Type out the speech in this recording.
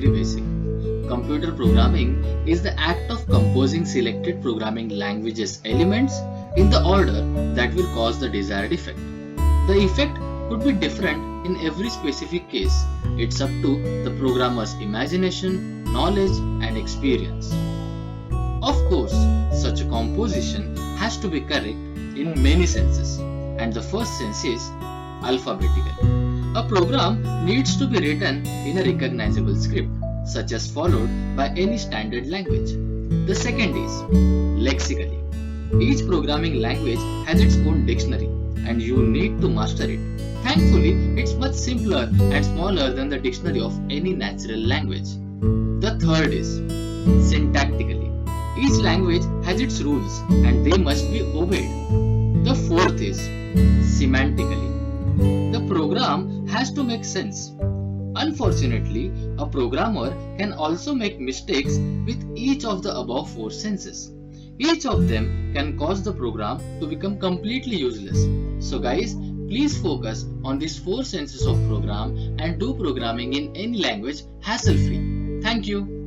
very basic. Computer programming is the act of composing selected programming languages elements in the order that will cause the desired effect. The effect could be different in every specific case. It's up to the programmer's imagination, knowledge, and experience. Of course, such a composition has to be correct in many senses, and the first sense is alphabetical. A program needs to be written in a recognizable script, such as followed by any standard language. The second is lexically. Each programming language has its own dictionary, and you need to master it. Thankfully, it's much simpler and smaller than the dictionary of any natural language. The third is syntactically. Each language has its rules and they must be obeyed. The fourth is semantically. The program has to make sense. Unfortunately, a programmer can also make mistakes with each of the above four senses. Each of them can cause the program to become completely useless. So guys, please focus on these four senses of program and do programming in any language hassle-free. Thank you.